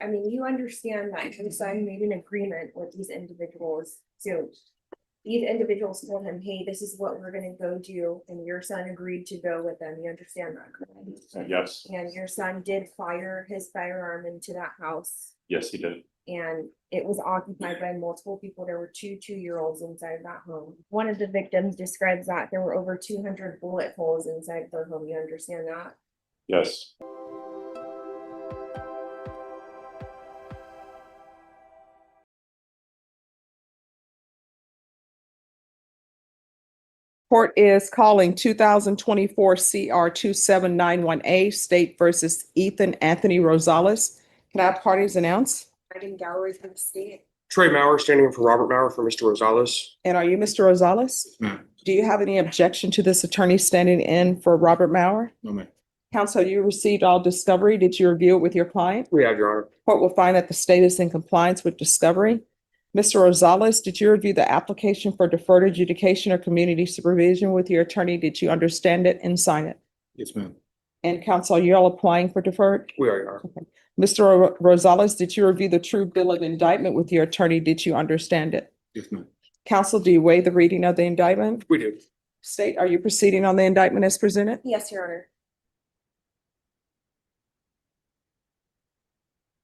I mean, you understand that your son made an agreement with these individuals, so. These individuals told him, hey, this is what we're gonna go do, and your son agreed to go with them, you understand that, correct? Yes, And your son did fire his firearm into that house, yes, he did. and it was occupied by multiple people. There were two-year-olds inside of that home. One of the victims describes that there were over 200 bullet holes inside their home, you understand that? Yes. Court is calling 2024 CR 2791A State versus Ethan Anthony Rosales. Can I have parties announced? Megan Galli from the state. Trey Maurer, standing in for Robert Maurer for Mr. Rosales. And are you Mr. Rosales? Ma'am. Do you have any objection to this attorney standing in for Robert Maurer? No, ma'am. Counsel, you received all discovery. Did you review it with your client? We have, Your Honor. Court will find that the state is in compliance with discovery. Mr. Rosales, did you review the application for deferred adjudication or community supervision with your attorney? Did you understand it and sign it? Yes, ma'am. And counsel, you're all applying for deferred? We are, Your Honor. Mr. Rosales, did you review the true bill of indictment with your attorney? Did you understand it? Yes, ma'am. Counsel, do you waive the reading of the indictment? We do. State, are you proceeding on the indictment as presented? Yes, Your Honor.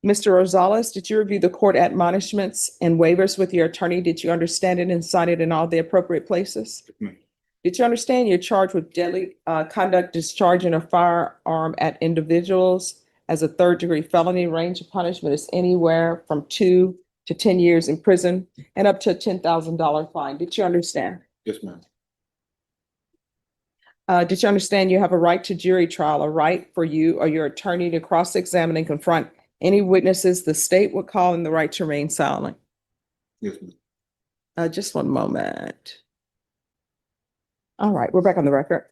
Mr. Rosales, did you review the court admonishments and waivers with your attorney? Did you understand it and sign it in all the appropriate places? Yes, ma'am. Did you understand you're charged with deadly conduct, discharging a firearm at individuals as a third-degree felony? Range of punishment is anywhere from 2 to 10 years in prison and up to a $10,000 fine. Did you understand? Yes, ma'am. Did you understand you have a right to jury trial, a right for you or your attorney to cross-examine and confront any witnesses the state would call, and the right to remain silent? Yes, ma'am. Just one moment. All right, we're back on the record.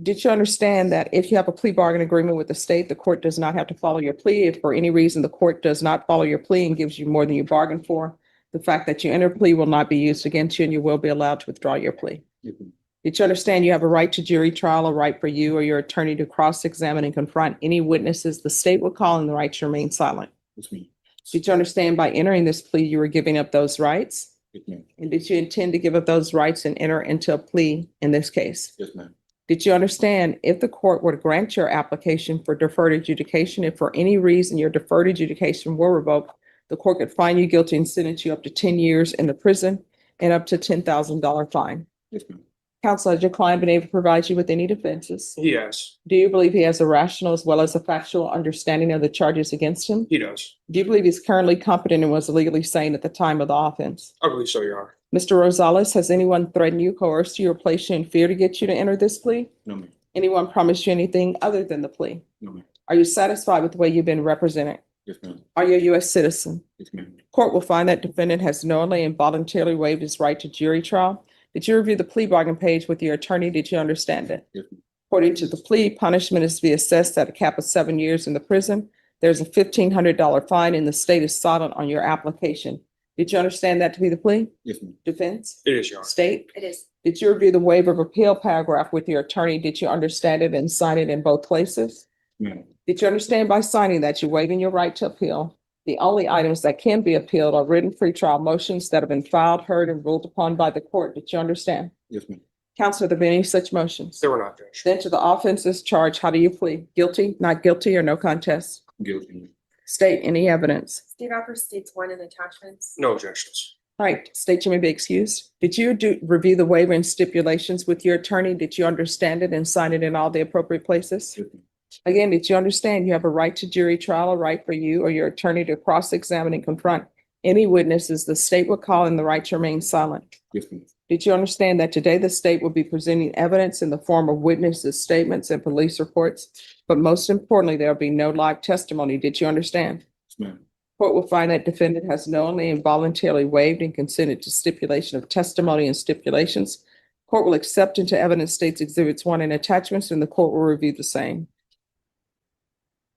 Did you understand that if you have a plea bargain agreement with the state, the court does not have to follow your plea? If for any reason the court does not follow your plea and gives you more than you bargained for, the fact that you enter plea will not be used against you and you will be allowed to withdraw your plea. Yes, ma'am. Did you understand you have a right to jury trial, a right for you or your attorney to cross-examine and confront any witnesses the state will call, and the right to remain silent? Yes, ma'am. Did you understand by entering this plea, you were giving up those rights? Yes, ma'am. And did you intend to give up those rights and enter into a plea in this case? Yes, ma'am. Did you understand if the court were to grant your application for deferred adjudication, if for any reason your deferred adjudication were revoked, the court could find you guilty and sentence you up to 10 years in the prison and up to $10,000 fine? Yes, ma'am. Counsel, has your client been able to provide you with any defenses? Yes, Do you believe he has a rational as well as a factual understanding of the charges against him? he does. Do you believe he's currently competent and was legally sane at the time of the offense? I believe so, Your Honor. Mr. Rosales, has anyone threatened you, coerced you, or placed you in fear to get you to enter this plea? No, ma'am. Anyone promised you anything other than the plea? No, ma'am. Are you satisfied with the way you've been represented? Yes, ma'am. Are you a U.S. citizen? Yes, ma'am. Court will find that defendant has knowingly and voluntarily waived his right to jury trial. Did you review the plea bargain page with your attorney? Did you understand it? Yes, ma'am. According to the plea, punishment is to be assessed at a cap of 7 years in the prison. There's a $1,500 fine and the state is silent on your application. Did you understand that to be the plea? Yes, ma'am. Defense? It is, Your Honor. State? It is. Did you review the waiver of appeal paragraph with your attorney? Did you understand it and sign it in both places? Ma'am. Did you understand by signing that you're waiving your right to appeal? The only items that can be appealed are written pretrial motions that have been filed, heard, and ruled upon by the court. Did you understand? Yes, ma'am. Counsel, have there been any such motions? They were not, Judge. Then to the offenses charged, how do you plead? Guilty, not guilty, or no contest? Guilty, ma'am. State any evidence. State offers states one in attachments. No objections. All right, state you may be excused. Did you review the waiver and stipulations with your attorney? Did you understand it and sign it in all the appropriate places? Yes, ma'am. Again, did you understand you have a right to jury trial, a right for you or your attorney to cross-examine and confront any witnesses the state will call, and the right to remain silent? Yes, ma'am. Did you understand that today the state will be presenting evidence in the form of witnesses' statements and police reports? But most importantly, there will be no live testimony. Did you understand? Yes, ma'am. Court will find that defendant has knowingly and voluntarily waived and consented to stipulation of testimony and stipulations. Court will accept into evidence states exhibits 1 and attachments, and the court will review the same.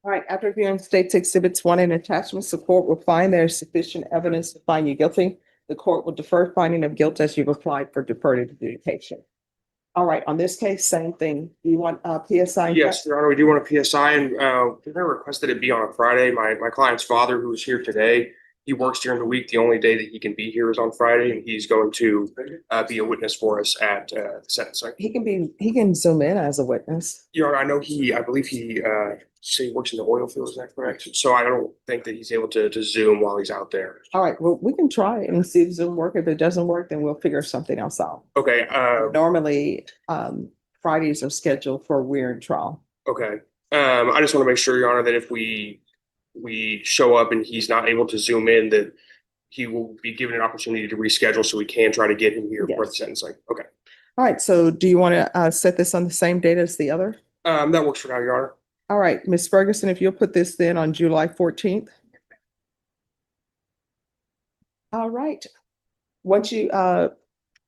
All right, after reviewing states exhibits 1 and attachments, the court will find there is sufficient evidence to find you guilty. The court will defer finding of guilt as you've applied for deferred adjudication. All right, on this case, same thing. You want PSI? Yes, Your Honor, we do want a PSI, and we're gonna request that it be on a Friday. My client's father, who's here today, he works during the week. The only day that he can be here is on Friday, and he's going to be a witness for us at the sentencing. He can zoom in as a witness. Your Honor, I believe he say he works in the oil field, is that correct? So I don't think that he's able to Zoom while he's out there. All right, well, we can try it and see if Zoom work. If it doesn't work, then we'll figure something else out. Okay, Normally, Fridays are scheduled for weird trial. okay. I just want to make sure, Your Honor, that if we show up and he's not able to Zoom in, that he will be given an opportunity to reschedule so we can try to get him here for the Yes. sentencing. Okay. All right, so do you want to set this on the same date as the other? That works for now, Your Honor. All right, Ms. Ferguson, if you'll put this then on July 14th. All right. Once you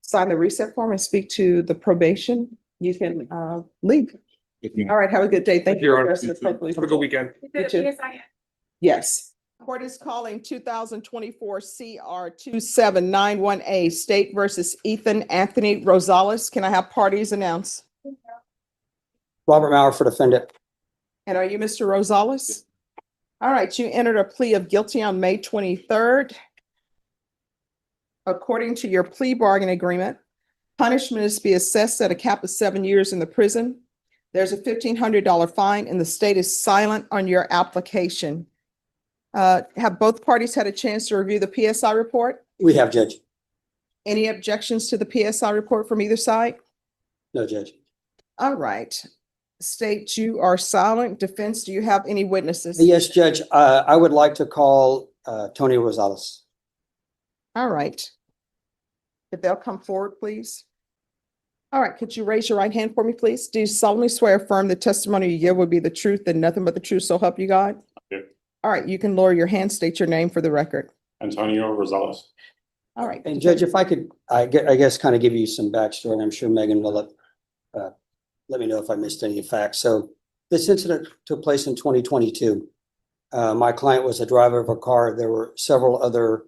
sign the reset form and speak to the probation, you can leave. All right, have a good day. Thank you. Your for Honor. resting appropriately. Have a good weekend. You too. Yes. Court is calling 2024 CR 2791A State versus Ethan Anthony Rosales. Can I have parties announce? Robert Maurer for defendant. And are you Mr. Rosales? All right, you entered a plea of guilty on May 23rd. According to your plea bargain agreement, punishment is to be assessed at a cap of 7 years in the prison. There's a $1,500 fine and the state is silent on your application. Have both parties had a chance to review the PSI report? We have, Judge. Any objections to the PSI report from either side? No, Judge. All right. State, you are silent. Defense, do you have any witnesses? Yes, Judge. I would like to call Tony Rosales. All right. If they'll come forward, please. All right, could you raise your right hand for me, please? Do you solemnly swear affirm the testimony you give will be the truth and nothing but the truth, so help you God? Yeah. All right, you can lower your hand, state your name for the record. Antonio Rosales. All right. And Judge, if I could, I guess kind of give you some backstory, and I'm sure Megan will let me know if I missed any facts. So this incident took place in 2022. My client was a driver of a car. There were several other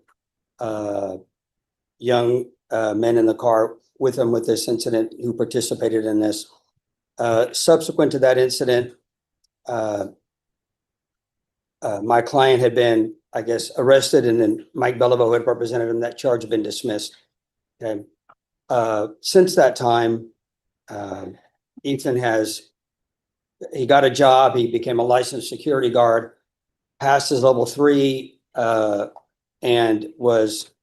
young men in the car with him with this incident who participated in this. Subsequent to that incident, my client had been, I guess, arrested, and then Mike Bellavia had represented him. That charge had been dismissed. Okay. Since that time, Ethan he got a job. He became a licensed security guard, passed his level 3, and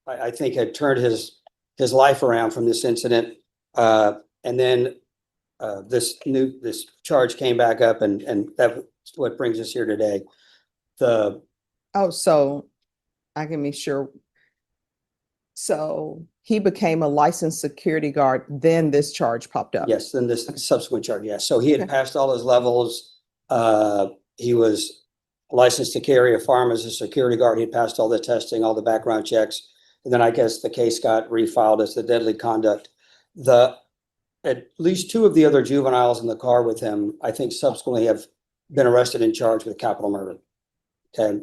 I think had turned his life around from this incident. And then this charge came back up, and that's what brings us here today. So I can be sure. So he became a licensed security guard, then this charge popped up. Yes, then this subsequent charge, yes. So he had passed all his levels. He was licensed to carry a firearm as a security guard. He passed all the testing, all the background checks. And then I guess the case got refiled as the deadly conduct. At least 2 of the other juveniles in the car with him, I think subsequently have been arrested and charged with capital murder. Okay,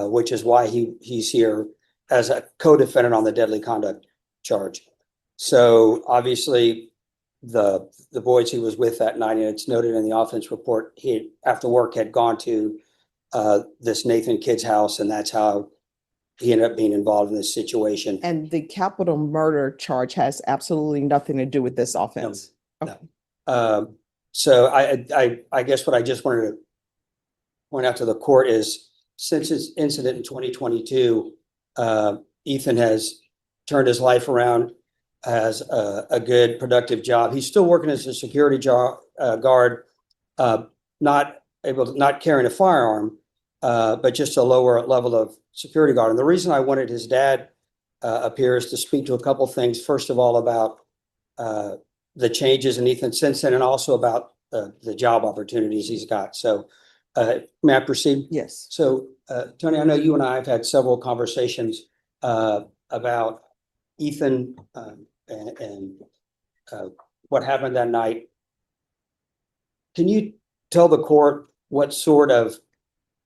which is why he's here as a co-defendant on the deadly conduct charge. So obviously the boys he was with that night, and it's noted in the offense report, he after work had gone to this Nathan kid's house, and that's how he ended up being involved in this situation. And the capital murder charge has absolutely nothing to do with this offense. No. So I guess what I just wanted to point out to the court is, since his incident in 2022, Ethan has turned his life around, has a good, productive job. He's still working as a security guard, not carrying a firearm, but just a lower level of security guard. And the reason I wanted his dad up here is to speak to a couple things. First of all, about the changes in Ethan since then, and also about the job opportunities he's got. So may I proceed? Yes. So Tony, I know you and I have had several conversations about Ethan and what happened that night. Can you tell the court what sort of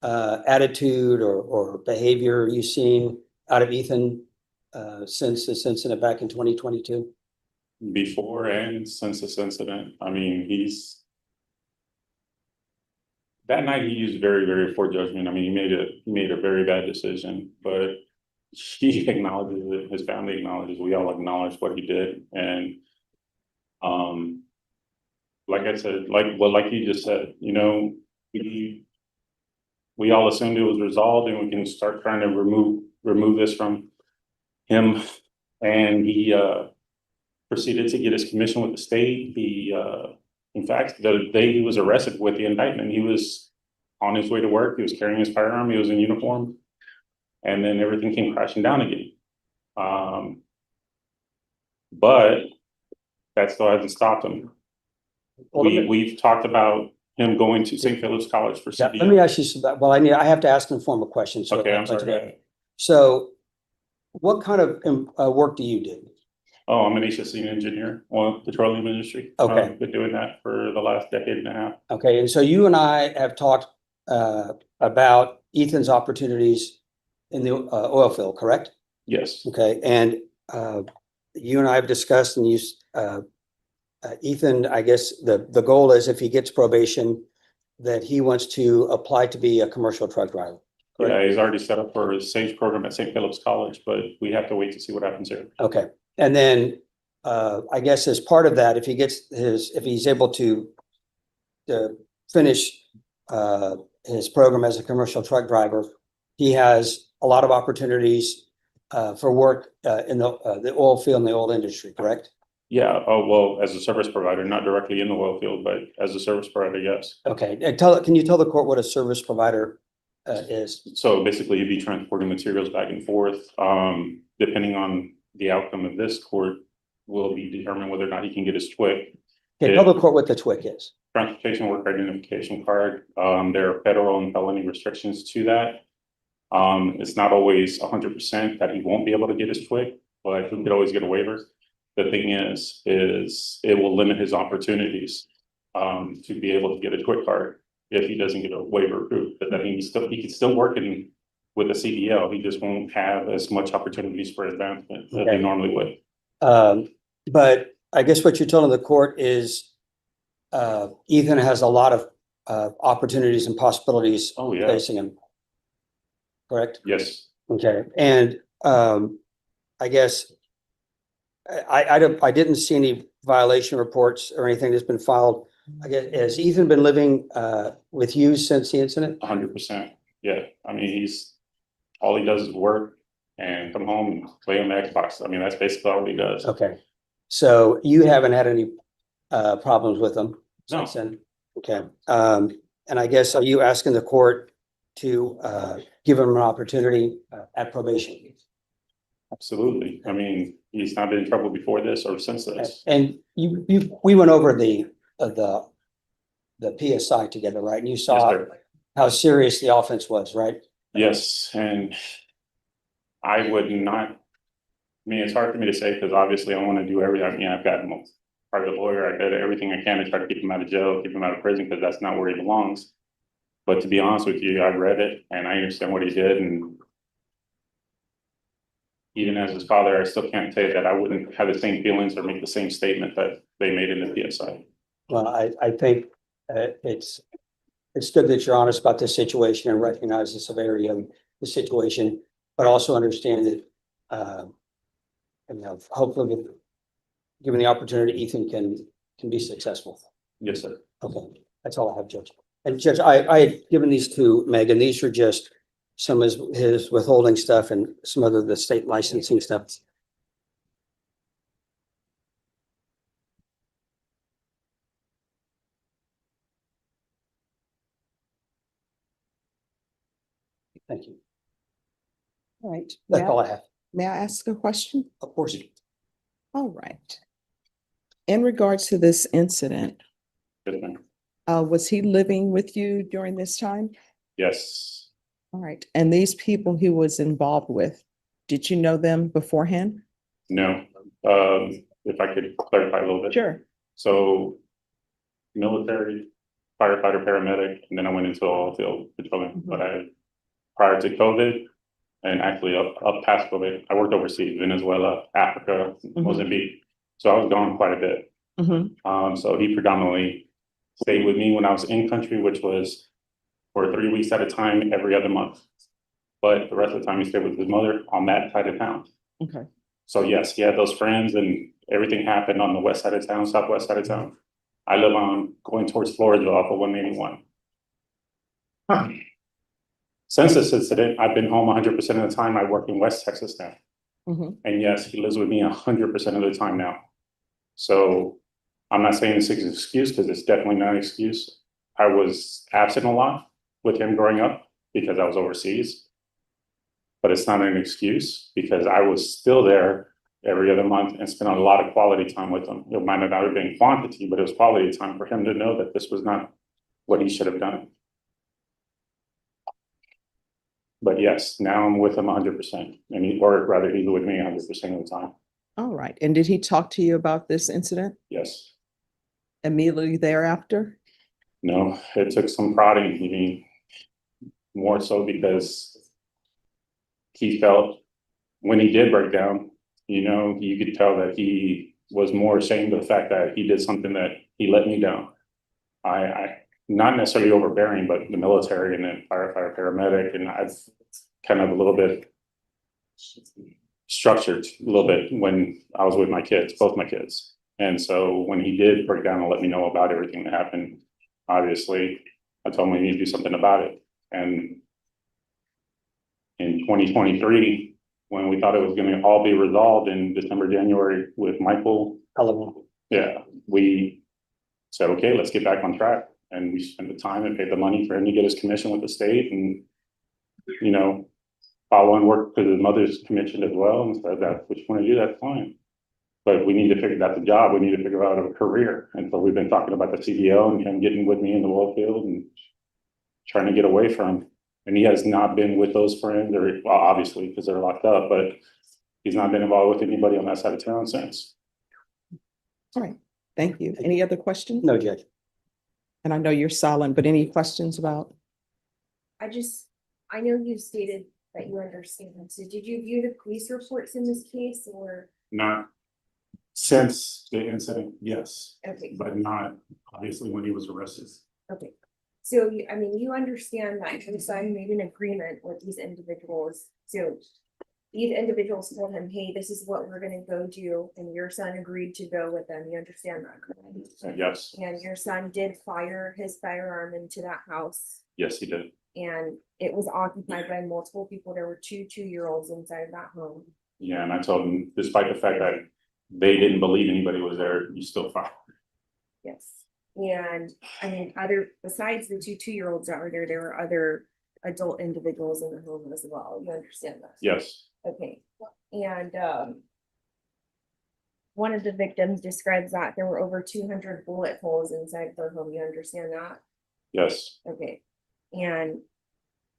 attitude or behavior you've seen out of Ethan since this incident back in 2022? before and since this incident. I mean, that night he used very, very poor judgment. I mean, he made a very bad decision, but he acknowledges it, his family acknowledges, we all acknowledge what he did. And like I said, like you just said, you know, we all assumed it was resolved and we can start trying to remove this from him. And he proceeded to get his commission with the state. He in fact, the day he was arrested with the indictment, he was on his way to work. He was carrying his firearm. He was in uniform. And then everything came crashing down again. But that still hasn't stopped him. We've talked about him going to St. Philip's College for Yeah, CDL. let me ask you some, well, I have to ask informal questions. Okay, I'm sorry. Go ahead. So what kind of work do you do? Oh, I'm an HSE engineer on petroleum industry. Okay. Been doing that for the last decade and a half. Okay, and so you and I have talked about Ethan's opportunities in the oil field, correct? Yes, Okay, and you and I have discussed and Ethan, I guess the goal is if he gets probation, that he wants to apply to be a commercial truck driver. yeah, correct? he's already set up for a SAGE program at St. Philip's College, but we have to wait to see what happens here. Okay, and then I guess as part of that, if he's able to finish his program as a commercial truck driver, he has a lot of opportunities for work in the oil field and the oil industry, correct? Yeah, oh, well, as a service provider, not directly in the oil field, but as a service provider, yes. Okay, and can you tell the court what a service provider is? So basically you'd be transporting materials back and forth. Depending on the outcome of this court will be determined whether or not he can get his TWIC. Okay, tell the court what the TWIC is. Transportation work identification card. There are federal and felony restrictions to that. It's not always 100% that he won't be able to get his TWIC, but he could always get a waiver. The thing is it will limit his opportunities to be able to get a TWIC card if he doesn't get a waiver approved. But that he can still work with a CDL. He just won't have as much opportunities for advancement as he normally would. But I guess what you're telling the court is Ethan has a lot of opportunities and possibilities Oh, yeah. facing him. Correct? Yes. Okay, and I guess I didn't see any violation reports or anything that's been filed. I guess, has Ethan been living with you since the incident? 100%. Yeah. I mean, all he does is work and come home and play on the Xbox. I mean, that's basically all he does. Okay, so you haven't had any problems with him No. since then? Okay, and I guess, are you asking the court to give him an opportunity at probation? Absolutely. I mean, he's not been in trouble before this or since this. And we went over the PSI together, right? And you Yes, saw sir. how serious the offense was, right? Yes, and I would not, I mean, it's hard for me to say because obviously I want to do everything. I mean, I've got a private lawyer. I did everything I can to try to keep him out of jail, keep him out of prison because that's not where he belongs. But to be honest with you, I read it and I understand what he did. And even as his father, I still can't say that I wouldn't have the same feelings or make the same statement that they made in the PSI. Well, I think it's good that you're honest about this situation and recognize the severity of the situation, but also understand that, hopefully, given the opportunity, Ethan can be successful. Yes, sir. Okay, that's all I have, Judge. And Judge, I had given these to Megan. These are just some of his withholding stuff and some of the state licensing stuff. Thank you. All right. That's all I have. May I ask a question? Of course. All right. In regards to this incident, Yes, ma'am. was he living with you during this time? Yes. All right. And these people he was involved with, did you know them beforehand? No. If I could clarify a little bit. Sure. So military, firefighter, paramedic, and then I went into oil field patrolling. Mhm. But prior to COVID and actually up past COVID, I worked overseas, Venezuela, Africa, Mhm. Mozambique. So I was gone quite a bit. Mhm. So he predominantly stayed with me when I was in country, which was for 3 weeks at a time, every other month. But the rest of the time he stayed with his mother on that side of town. Okay. So yes, he had those friends and everything happened on the west side of town, southwest side of town. I live on going towards Floresville off of 181. Since this incident, I've been home 100% of the time. I work in West Texas now. Mhm. And yes, he lives with me 100% of the time now. So I'm not saying this is an excuse because it's definitely not an excuse. I was absent a lot with him growing up because I was overseas. But it's not an excuse because I was still there every other month and spent a lot of quality time with him. It might not have been quantity, but it was quality time for him to know that this was not what he should have done. But yes, now I'm with him 100%, and or rather, he's with me 100% of the time. All right. And did he talk to you about this incident Yes. immediately thereafter? No, it took some prodding. I mean, more so because he felt when he did break down, you could tell that he was more ashamed of the fact that he did something that he let me down. I not necessarily overbearing, but the military and then firefighter, paramedic, and I've kind of a little bit structured a little bit when I was with my kids, both my kids. And so when he did break down and let me know about everything that happened, obviously, I told him we need to do something about it. And in 2023, when we thought it was going to all be resolved in December, January with Michael, yeah, we said, okay, let's get back on track. And we spent the time and paid the money for him to get his commission with the state and, follow and work for his mother's commission as well. And said that if you want to do that, fine. But we need to figure out the job. We need to figure out a career. And so we've been talking about the CDO and him getting with me in the oil field and trying to get away from him. And he has not been with those friends, or well, obviously because they're locked up, but he's not been involved with anybody on that side of town since. All right. Thank you. Any other questions? No, Judge. And I know you're silent, but any questions about? I know you stated that you understand. So did you view the police reports in this case or? Not since the incident, yes, Okay, but not obviously when he was arrested. okay. So you understand that your son made an agreement with these individuals. So these individuals told him, hey, this is what we're gonna go do, and your son agreed to go with them. You understand that, correct? Yes, And your son did fire his firearm into that house, yes, he did. and it was occupied by multiple people. There were two-year-olds inside of that home. Yeah, and I told him, despite the fact that they didn't believe anybody was there, you still fired. Yes. And besides the two-year-olds that were there were other adult individuals in the home as well. You understand that? Yes, Okay. And one of the victims describes that there were over 200 bullet holes inside their home. You understand that? yes, Okay. And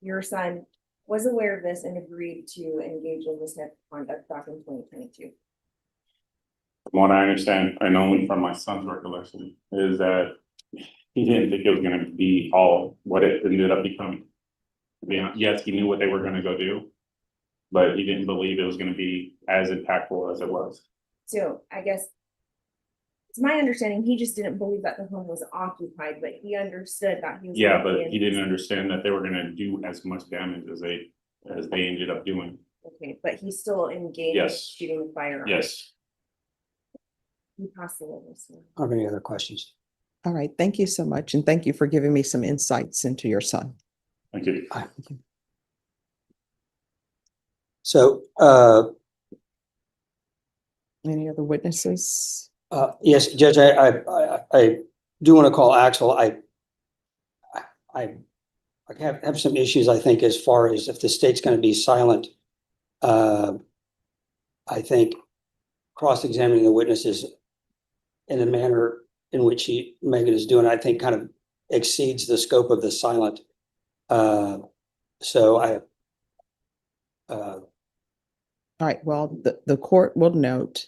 your son was aware of this and agreed to engage in this type of conduct back in 2022. from what I understand, and only from my son's recollection, is that he didn't think it was gonna be all what it ended up becoming. Yes, he knew what they were gonna go do, but he didn't believe it was gonna be as impactful as it was. So I guess it's my understanding he just didn't believe that the home was occupied, but he understood that he was. Yeah, gonna be but in- he didn't understand that they were gonna do as much damage as they ended up doing. Okay, but he still engaged in Yes. shooting the firearm. Yes, He passed away this year. Are there any other questions? All right. Thank you so much. And thank you for giving me some insights into your son. thank you. So, Any other witnesses? yes, Judge, I do want to call Axel. I have some issues, I think, as far as if the state's going to be silent. I think cross-examining the witnesses in a manner in which Megan is doing, I think kind of exceeds the scope of the silent. All right. Well, the court will note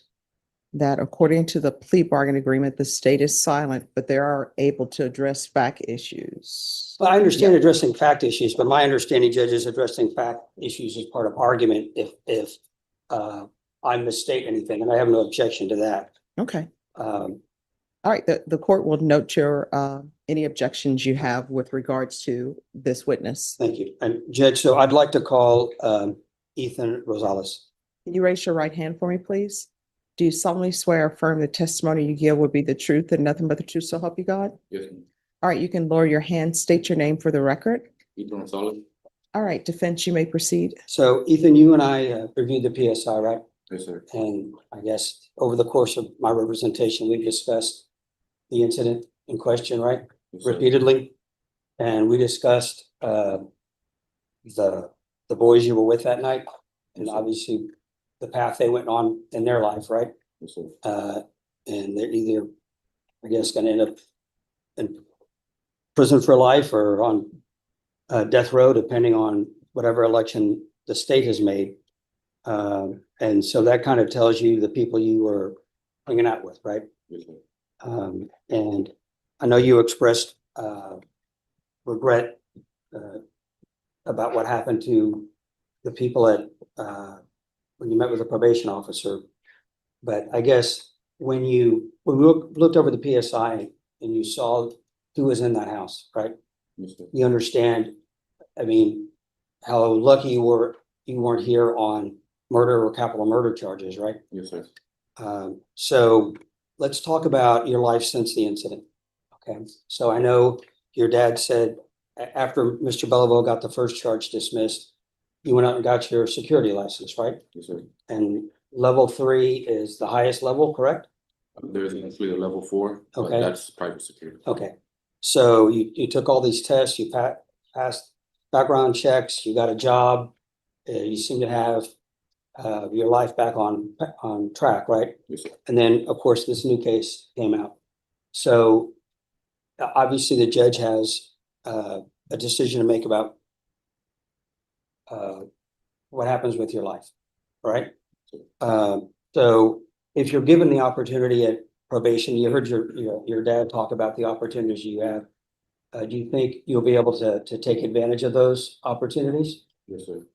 that according to the plea bargain agreement, the state is silent, but they are able to address fact issues. Well, I understand addressing fact issues, but my understanding, Judge, is addressing fact issues as part of argument if I misstate anything, and I have no objection to that. Okay. Um, All right, the court will note your, any objections you have with regards to this witness. thank you. And Judge, so I'd like to call, Ethan Rosales. Can you raise your right hand for me, please? Do you solemnly swear or affirm the testimony you give will be the truth and nothing but the truth, so help you God? Yes, ma'am. All right, you can lower your hand, state your name for the record. Ethan Rosales. All right, defense, you may proceed. So Ethan, you and I reviewed the PSI, right? Yes, sir. And I guess over the course of my representation, we discussed the incident in question, right? Yes, sir. Repeatedly. And we discussed the boys you were with that night, and obviously the path they went on in their life, right? Yes, sir. And they're either, I guess, gonna end up in prison for life or on death row, depending on whatever election the state has made. And so that kind of tells you the people you were hanging out with, right? Yes, sir. And I know you expressed regret about what happened to the people at when you met with the probation officer. But I guess when we looked over the PSI and you saw who was in that house, right? Yes, sir. You understand, I mean, how lucky you weren't here on murder or capital murder charges, right? Yes, sir. So let's talk about your life since the incident. Okay, so I know your dad said after Mr. Bellavia got the first charge dismissed, you went out and got your security license, right? Yes, sir. And level 3 is the highest level, correct? There's actually a level 4, but Okay. that's private security. Okay, so you took all these tests, you passed background checks, you got a job, you seem to have your life back on track, right? Yes, sir. And then, of course, this new case came out. So obviously the judge has a decision to make about what happens with your life, right? So if you're given the opportunity at probation, you heard your dad talk about the opportunities you have. Do you think you'll be able to take advantage of those opportunities? Yes, sir.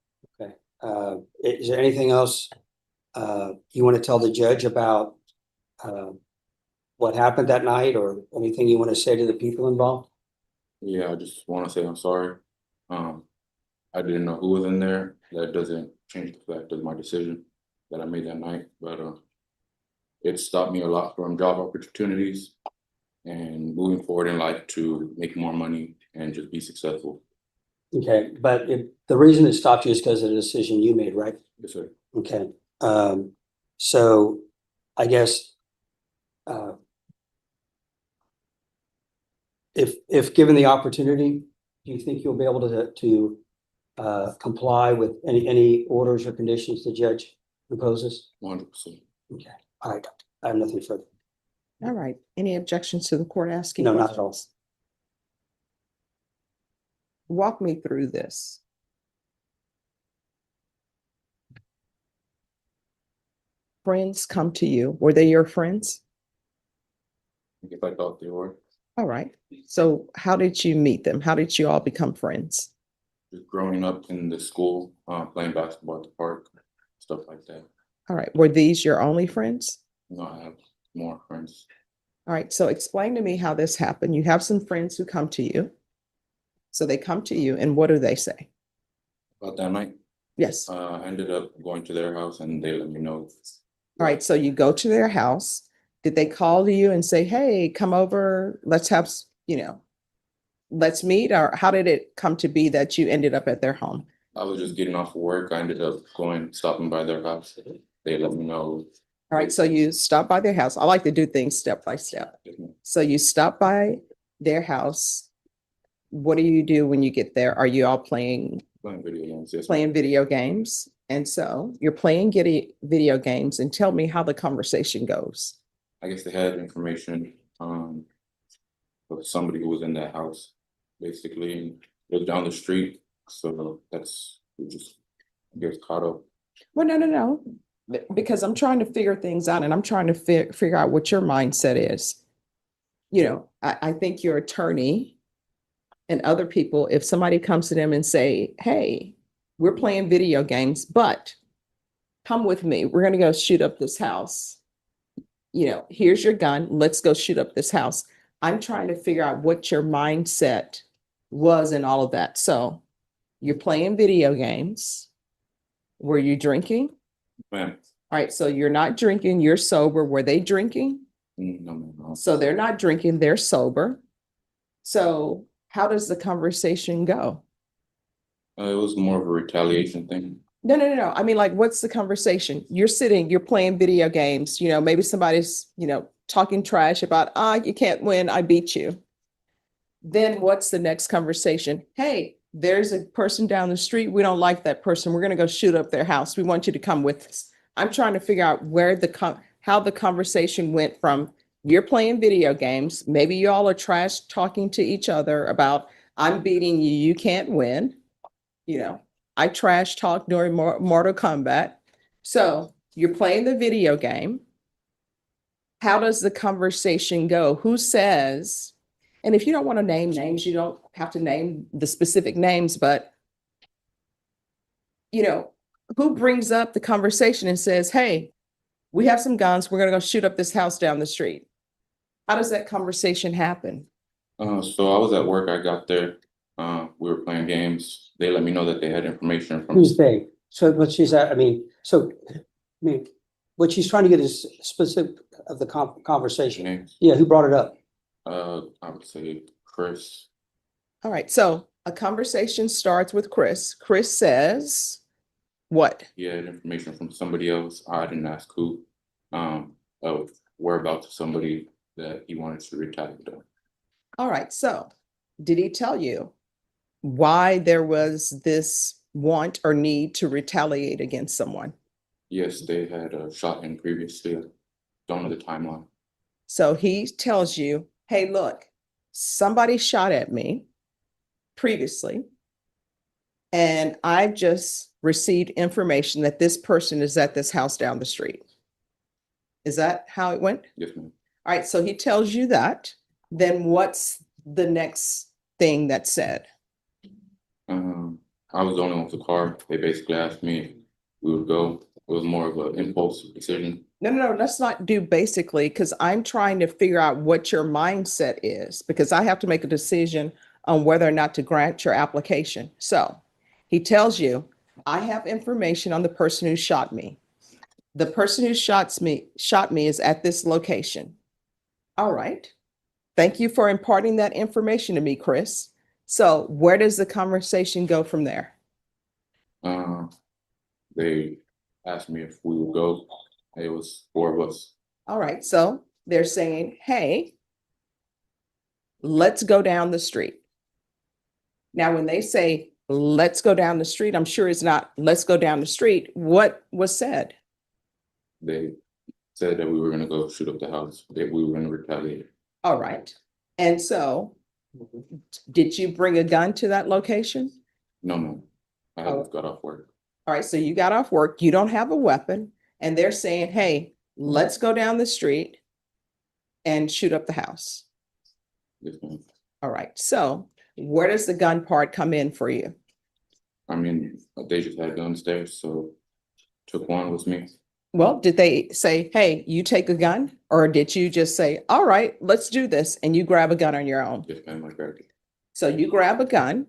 Is there anything else you want to tell the judge about what happened that night, or anything you want to say to the people involved? Yeah, I just want to say I'm sorry. I didn't know who was in there. That doesn't change the fact of my decision that I made that night, but it stopped me a lot from job opportunities and moving forward in life to make more money and just be successful. Okay, but the reason it stopped you is because of the decision you made, right? Yes, sir. Okay, so I guess if given the opportunity, do you think you'll be able to comply with any orders or conditions the judge imposes? 100%. Okay, all right, I have nothing further. All right, any objections to the court asking? No, not at all. questions? Walk me through this. Friends come to you. Were they your friends? If I thought they were All right. So how did you meet them? How did you all become friends? just growing up in the school, playing basketball at the park, stuff like that. All right. Were these your only friends? You know, I have more friends. All right. So explain to me how this happened. You have some friends who come to you. So they come to you, and what do they say? About that night, Yes. I ended up going to their house and they let me know. All right. So you go to their house. Did they call to you and say, hey, come over, let's have, let's meet? Or how did it come to be that you ended up at their home? I was just getting off of work. I ended up stopping by their house. They let me know. All right. So you stop by their house. I like to do things step by step. So you stop by their house. What do you do when you get there? Are you all playing Video games. Yes, video games? And so you're playing video games, and tell me how the conversation goes. I guess they had information of somebody who was in that house, basically. It was down the street, so we just get caught up. Well, no. Because I'm trying to figure things out, and I'm trying to figure out what your mindset is. I think your attorney and other people, if somebody comes to them and say, hey, we're playing video games, but come with me, we're going to go shoot up this house. here's your gun, let's go shoot up this house. I'm trying to figure out what your mindset was in all of that. So you're playing video games. Were you drinking? Man, All right, so you're not drinking, you're sober. Were they drinking? no. So they're not drinking, they're sober. So how does the conversation go? It was more of a retaliation thing. No. I mean, like, what's the conversation? You're sitting, you're playing video games, maybe somebody's, talking trash about, you can't win, I beat you. Then what's the next conversation? Hey, there's a person down the street. We don't like that person. We're going to go shoot up their house. We want you to come with us. I'm trying to figure out how the conversation went from you're playing video games. Maybe you all are trash talking to each other about, I'm beating you. You can't win. I trash talk during Mortal Kombat. So you're playing the video game. How does the conversation go? Who says, and if you don't want to name names, you don't have to name the specific names, but who brings up the conversation and says, hey, we have some guns. We're going to go shoot up this house down the street. How does that conversation happen? So I was at work, I got there, we were playing games. They let me know that they had information from. Who's they? So what she's at, what she's trying to get is specific of the conversation. Names. Yeah, who brought it up? I would say Chris. All right. So a conversation starts with Chris. Chris says, what? He had information from somebody else. I didn't ask who. Of whereabouts of somebody that he wanted to retaliate on. All right. So did he tell you why there was this want or need to retaliate against someone? Yes, they had shot him previously. Don't know the timeline. So he tells you, hey, look, somebody shot at me previously, and I've just received information that this person is at this house down the street. Is that how it went? Yes, ma'am. All right, so he tells you that. Then what's the next thing that's said? I was the only one with the car. They basically asked me if we would go. It was more of an impulse decision. No, let's not do basically, because I'm trying to figure out what your mindset is, because I have to make a decision on whether or not to grant your application. So he tells you, I have information on the person who shot me. The person who shot me is at this location. All right. Thank you for imparting that information to me, Chris. So where does the conversation go from there? They asked me if we would go. It was 4 of us. All right. So they're saying, hey, let's go down the street. Now, when they say, let's go down the street, I'm sure it's not, let's go down the street. What was said? They said that we were going to go shoot up the house, that we were going to retaliate. All right. And so did you bring a gun to that location? No, ma'am. I had got off work. All right. So you got off work, you don't have a weapon, and they're saying, hey, let's go down the street and shoot up the house. Yes, ma'am. All right. So where does the gun part come in for you? I mean, they just had guns there, so took one with me. Well, did they say, hey, you take a gun? Or did you just say, all right, let's do this, and you grab a gun on your own? Yes, ma'am, I grabbed it. So you grab a gun,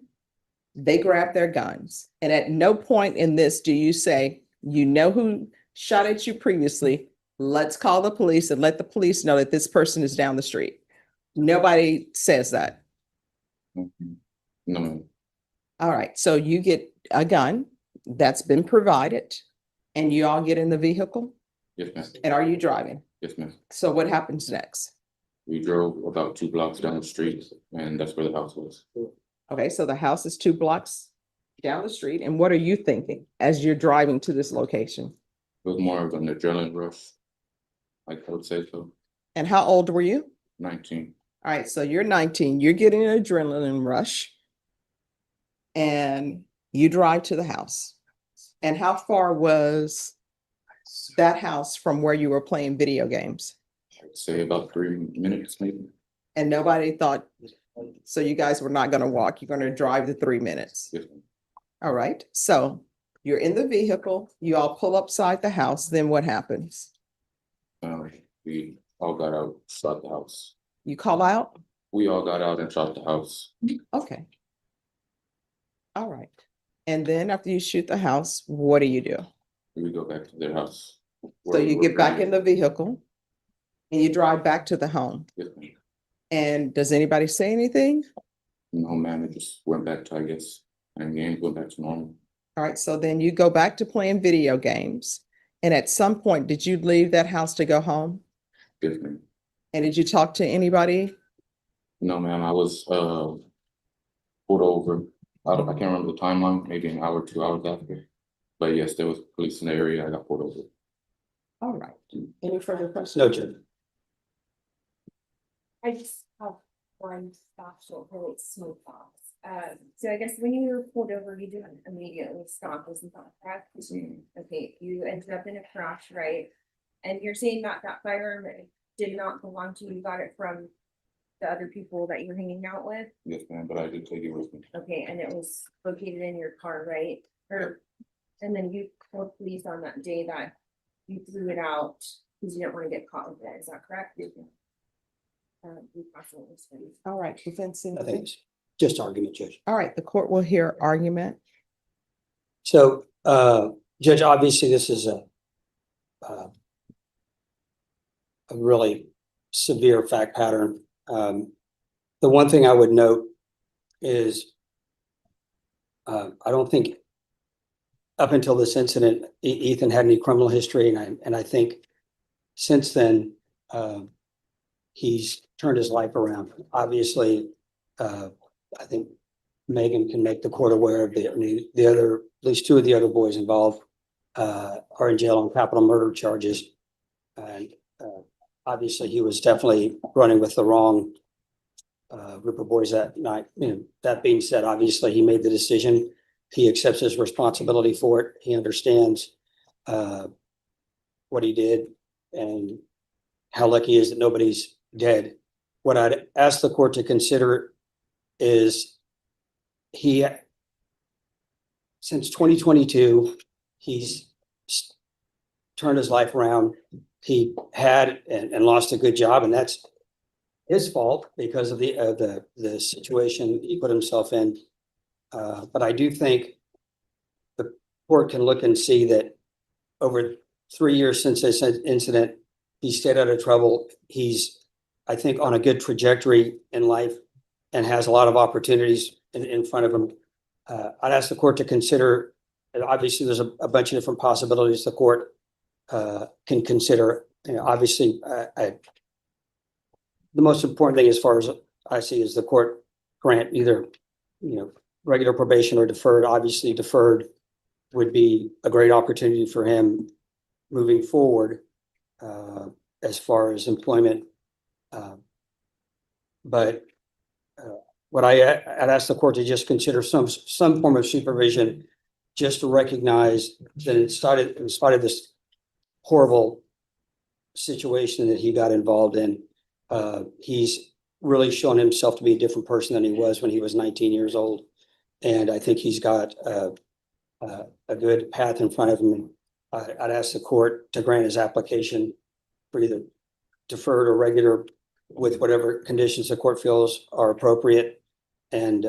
they grab their guns. And at no point in this do you say, who shot at you previously, let's call the police and let the police know that this person is down the street. Nobody says that. No, ma'am. All right. So you get a gun that's been provided and you all get in the vehicle. Yes, ma'am. And are you driving? Yes, ma'am. So what happens next? We drove about 2 blocks down the street, and that's where the house was. Okay. So the house is 2 blocks down the street. And what are you thinking as you're driving to this location? It was more of an adrenaline rush, like I would say so. And how old were you? 19. All right. So you're 19, you're getting an adrenaline rush and you drive to the house. And how far was that house from where you were playing video games? I'd say about 3 minutes, maybe. And nobody thought, so you guys were not going to walk, you're going to drive the 3 minutes. Yes, ma'am. All right. So you're in the vehicle, you all pull up beside the house, then what happens? we all got out, shot the house. You call out? We all got out and shot the house. Okay. All right. And then after you shoot the house, what do you do? We go back to their house. So where we you were get back in going. the vehicle and you drive back to the home. Yes, ma'am. And does anybody say anything? No, ma'am, it just went back to, I guess, and games went back to normal. All right, so then you go back to playing video games. And at some point, did you leave that house to go home? Yes, ma'am. And did you talk to anybody? No, ma'am, I was pulled over. I can't remember the timeline, maybe an hour, 2 hours after. But yes, there was police in the area. I got pulled over. All right. Any further questions? No, Judge. I just have one factual relates to smoke box. So I guess when you were pulled over, you didn't immediately stop, isn't that correct? Okay, you ended up in a crash, right? And you're saying that that firearm did not belong to you, you got it from the other people that you're hanging out with? Yes, ma'am, but I did take it with me. Okay, and it was located in your car, right? Or, and then you told police on that day that you threw it out because you didn't want to get caught with it, is that correct? Yes, ma'am. All right, defense. I think it's just argument, Judge. All right, the court will hear argument. So, Judge, obviously, this is a really severe fact pattern. The one thing I would note is I don't think up until this incident, Ethan had any criminal history, and I think since then, he's turned his life around. Obviously, I think Megan can make the court aware of the other, at least two of the other boys involved are in jail on capital murder charges. And obviously, he was definitely running with the wrong group of boys that night. You know, that being said, obviously, he made the decision. He accepts his responsibility for it. He understands what he did and how lucky he is that nobody's dead. What I'd ask the court to consider is since 2022, he's turned his life around. He had and lost a good job, and that's his fault because of the situation he put himself in. But I do think the court can look and see that over 3 years since this incident, he stayed out of trouble. He's, I think, on a good trajectory in life and has a lot of opportunities in front of him. I'd ask the court to consider, and obviously there's a bunch of different possibilities the court can consider. You know, obviously, the most important thing as far as I see is the court grant either, you know, regular probation or deferred. Obviously, deferred would be a great opportunity for him moving forward as far as employment. But what I'd ask the court to just consider some form of supervision, just to recognize that in spite of this horrible situation that he got involved in, he's really shown himself to be a different person than he was when he was 19 years old. And I think he's got a good path in front of him. I'd ask the court to grant his application for either deferred or regular with whatever conditions the court feels are appropriate. And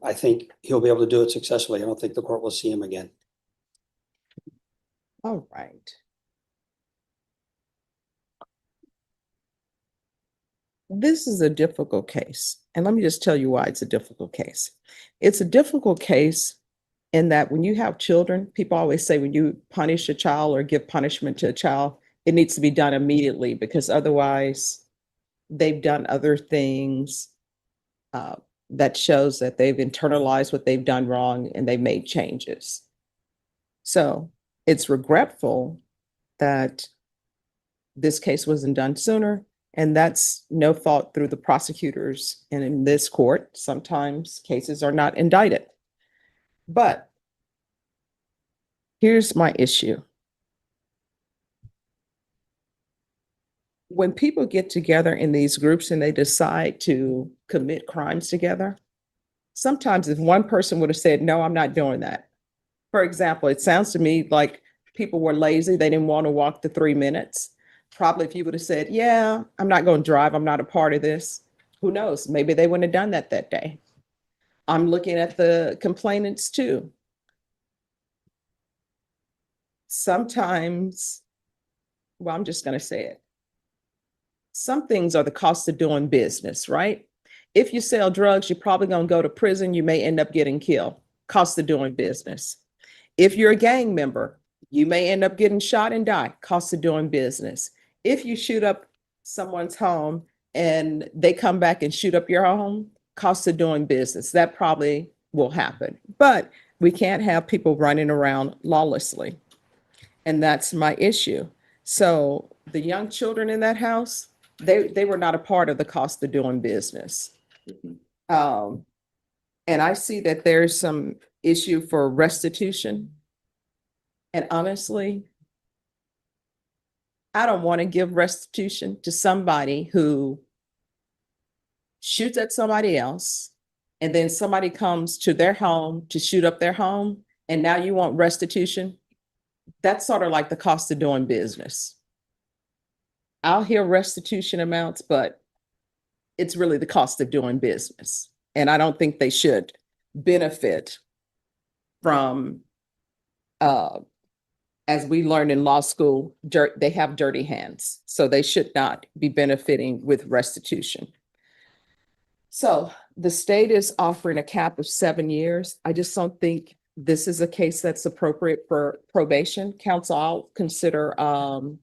I think he'll be able to do it successfully. I don't think the court will see him again. All right. This is a difficult case. And let me just tell you why it's a difficult case. It's a difficult case in that when you have children, people always say when you punish a child or give punishment to a child, it needs to be done immediately because otherwise they've done other things that shows that they've internalized what they've done wrong and they've made changes. So it's regretful that this case wasn't done sooner. And that's no fault through the prosecutors. And in this court, sometimes cases are not indicted. But here's my issue. When people get together in these groups and they decide to commit crimes together, sometimes if one person would have said, no, I'm not doing that. For example, it sounds to me like people were lazy. They didn't want to walk the 3 minutes. Probably if you would have said, yeah, I'm not going to drive, I'm not a part of this, who knows? Maybe they wouldn't have done that day. I'm looking at the complainants too. Sometimes, well, I'm just going to say it. Some things are the cost of doing business, right? If you sell drugs, you're probably going to go to prison. You may end up getting killed. Cost of doing business. If you're a gang member, you may end up getting shot and die. Cost of doing business. If you shoot up someone's home and they come back and shoot up your home, cost of doing business. That probably will happen. But we can't have people running around lawlessly. And that's my issue. So the young children in that house, they were not a part of the cost of doing business. And I see that there's some issue for restitution. And honestly, I don't want to give restitution to somebody who shoots at somebody else, and then somebody comes to their home to shoot up their home, and now you want restitution. That's sort of like the cost of doing business. I'll hear restitution amounts, but it's really the cost of doing business. And I don't think they should benefit from, as we learned in law school, they have dirty hands. So they should not be benefiting with restitution. So the state is offering a cap of 7 years. I just don't think this is a case that's appropriate for probation. Counsel, I'll consider, I'll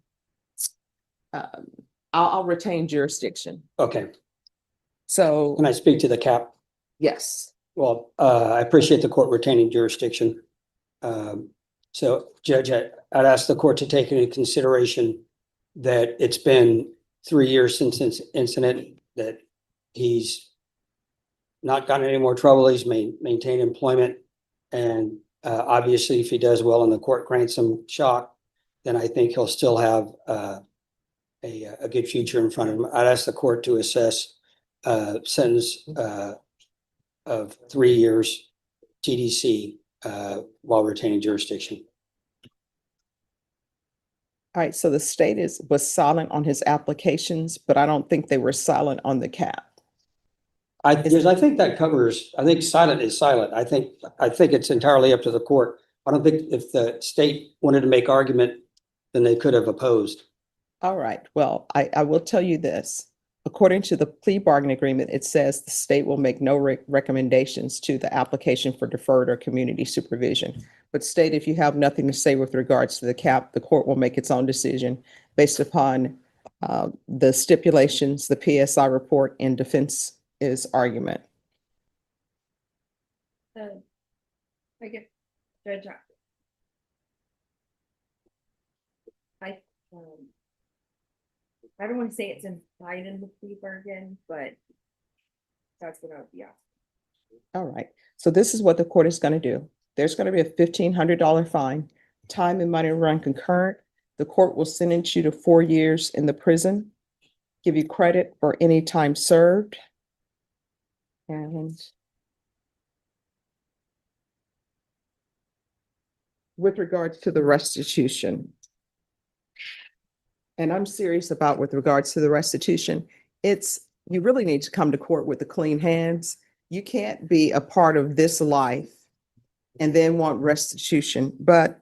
retain jurisdiction. Okay, So, can I speak to the cap? yes. Well, I appreciate the court retaining jurisdiction. So Judge, I'd ask the court to take into consideration that it's been 3 years since this incident, that he's not gotten any more trouble. He's maintained employment. And obviously, if he does well and the court grants him shock, then I think he'll still have a good future in front of him. I'd ask the court to assess sentence of 3 years TDC while retaining jurisdiction. All right, so the state was silent on his applications, but I don't think they were silent on the cap. Because I think that covers, I think silent is silent. I think it's entirely up to the court. I don't think if the state wanted to make argument, then they could have opposed. All right, well, I will tell you this. According to the plea bargain agreement, it says the state will make no recommendations to the application for deferred or community supervision. But state, if you have nothing to say with regards to the cap, the court will make its own decision based upon the stipulations, the PSI report, and defense's argument. I get Judge. I don't want to say it's implied in the plea bargain, but that's what I would be asking. All right, so this is what the court is going to do. There's going to be a $1,500 fine. Time and money run concurrent. The court will sentence you to 4 years in the prison, give you credit for any time served. And with regards to the restitution, and I'm serious about with regards to the restitution, you really need to come to court with the clean hands. You can't be a part of this life and then want restitution. But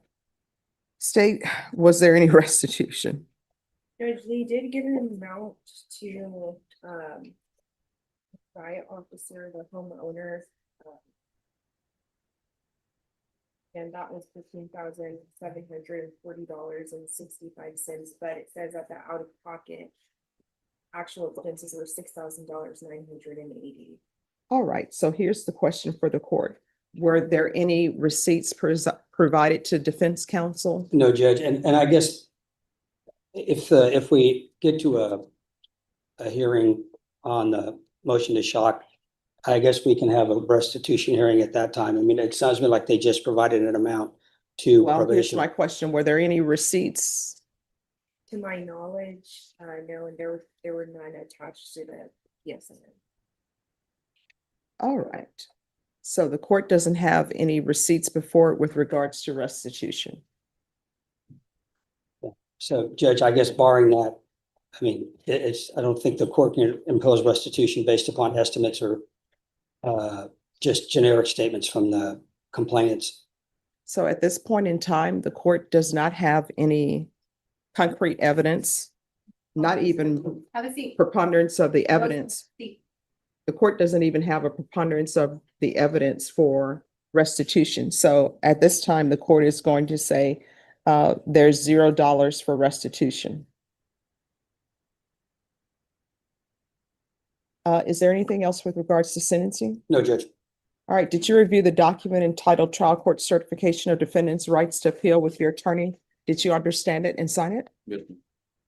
state, was there any restitution? Judge, they did give an amount to riot officer, the homeowner. And that was $15,740.65, but it says that the out of pocket actual expenses were $6,980. All right, so here's the question for the court. Were there any receipts provided to defense counsel? No, Judge, and I guess if we get to a hearing on the motion to shock, I guess we can have a restitution hearing at that time. I mean, it sounds to me like they just provided an amount to Well, here's probation. my question. Were there any receipts? To my knowledge, no, and there were none attached to the PSN. All right. So the court doesn't have any receipts before it with regards to restitution. So Judge, I guess barring that, I mean, I don't think the court can impose restitution based upon estimates or just generic statements from the complainants. So at this point in time, the court does not have any concrete evidence, not even Have a seat. preponderance of the evidence. Seat. The court doesn't even have a preponderance of the evidence for restitution. So at this time, the court is going to say there's $0 for restitution. Is there anything else with regards to sentencing? No, Judge. All right, did you review the document entitled Trial Court Certification of Defendant's Rights to Appeal with your attorney? Did you understand it and sign it? Yes,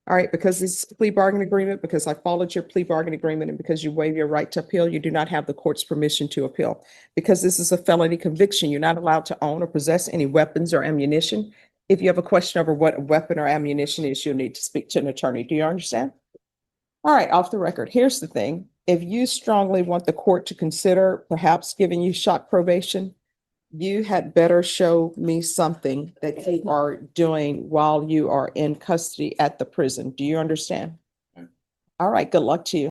All right, because this is a plea bargain agreement, because I followed your plea bargain agreement, and because you waive your right to appeal, you do not have the court's permission to appeal. Because this is a felony conviction, you're not allowed to own or possess any weapons or ammunition. If you have a question over what a weapon or ammunition is, you'll need to speak to an attorney. Do you understand? All right, off the record, here's the thing. If you strongly want the court to consider perhaps giving you shock probation, you had better show me something that you are doing while you are in custody at the prison. Do you understand? Okay. All right, good luck to you.